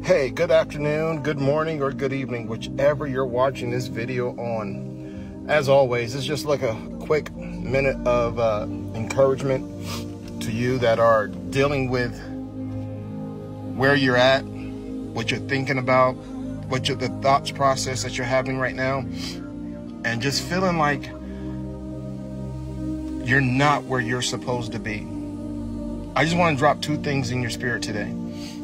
Hey, good afternoon, good morning, or good evening, whichever you're watching this video on. As always, it's just like a quick minute of encouragement to you that are dealing with where you're at, what you're thinking about, the thoughts process that you're having right now, and just feeling like you're not where you're supposed to be. I just want to drop two things in your spirit today.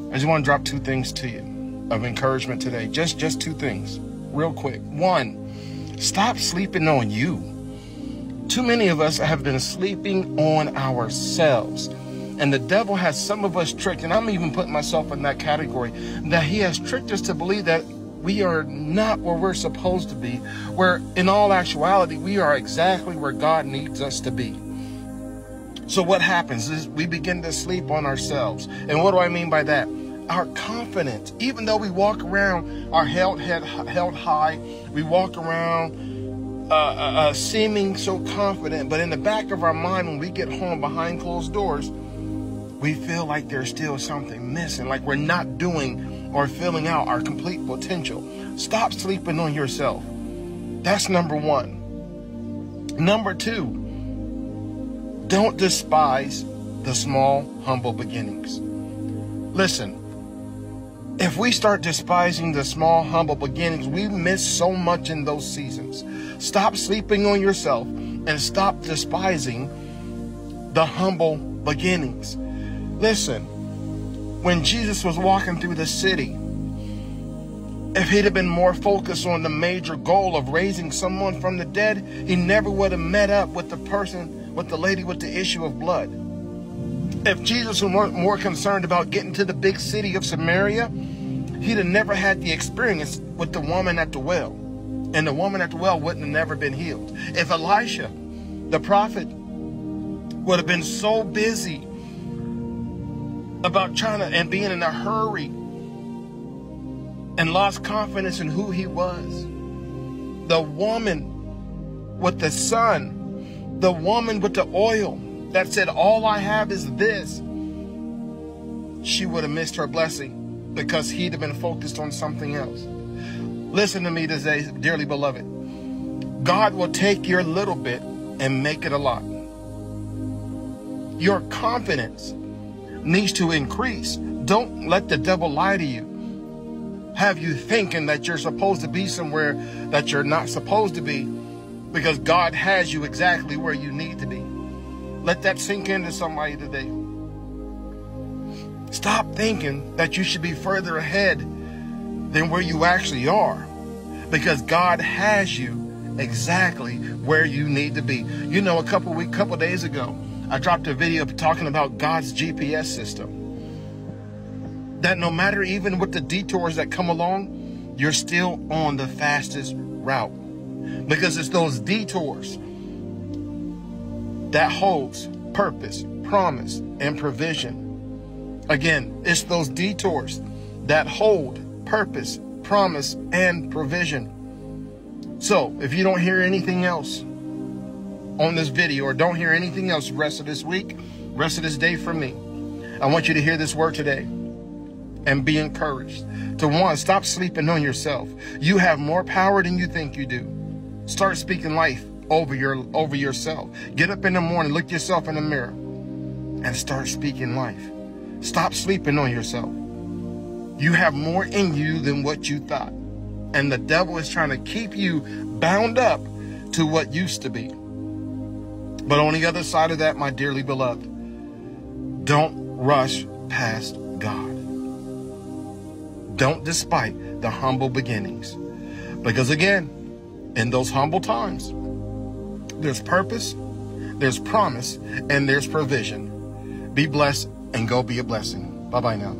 I just want to drop two things to you of encouragement today. Just two things real quick. One, stop sleeping on you. Too many of us have been sleeping on ourselves. And the devil has some of us tricked, and I'm even putting myself in that category, that he has tricked us to believe that we are not where we're supposed to be, where in all actuality, we are exactly where God needs us to be. So what happens is we begin to sleep on ourselves. And what do I mean by that? Our confidence, even though we walk around our held high, we walk around seeming so confident, but in the back of our mind, when we get home behind closed doors, we feel like there's still something missing, like we're not doing or filling out our complete potential. Stop sleeping on yourself. That's number one. Number two, don't despise the small, humble beginnings. Listen, if we start despising the small, humble beginnings, we miss so much in those seasons. Stop sleeping on yourself and stop despising the humble beginnings. Listen, when Jesus was walking through the city, if he'd have been more focused on the major goal of raising someone from the dead, he never would have met up with the lady with the issue of blood. If Jesus was more concerned about getting to the big city of Samaria, he'd have never had the experience with the woman at the well. And the woman at the well wouldn't have never been healed. If Elisha, the prophet, would have been so busy about trying to and being in a hurry and lost confidence in who he was, the woman with the son, the woman with the oil that said, all I have is this, she would have missed her blessing because he'd have been focused on something else. Listen to me today, dearly beloved. God will take your little bit and make it a lot. Your confidence needs to increase. Don't let the devil lie to you, have you thinking that you're supposed to be somewhere that you're not supposed to be, because God has you exactly where you need to be. Let that sink into somebody today. Stop thinking that you should be further ahead than where you actually are, because God has you exactly where you need to be. You know, a couple days ago, I dropped a video talking about God's GPS system. That no matter even with the detours that come along, you're still on the fastest route. Because it's those detours that holds purpose, promise, and provision. Again, it's those detours that hold purpose, promise, and provision. So if you don't hear anything else on this video, or don't hear anything else the rest of this week, rest of this day from me, I want you to hear this word today and be encouraged. To one, stop sleeping on yourself. You have more power than you think you do. Start speaking life over yourself. Get up in the morning, look yourself in the mirror, and start speaking life. Stop sleeping on yourself. You have more in you than what you thought. And the devil is trying to keep you bound up to what used to be. But on the other side of that, my dearly beloved, don't rush past God. Don't despite the humble beginnings. Because again, in those humble times, there's purpose, there's promise, and there's provision. Be blessed and go be a blessing. Bye-bye now.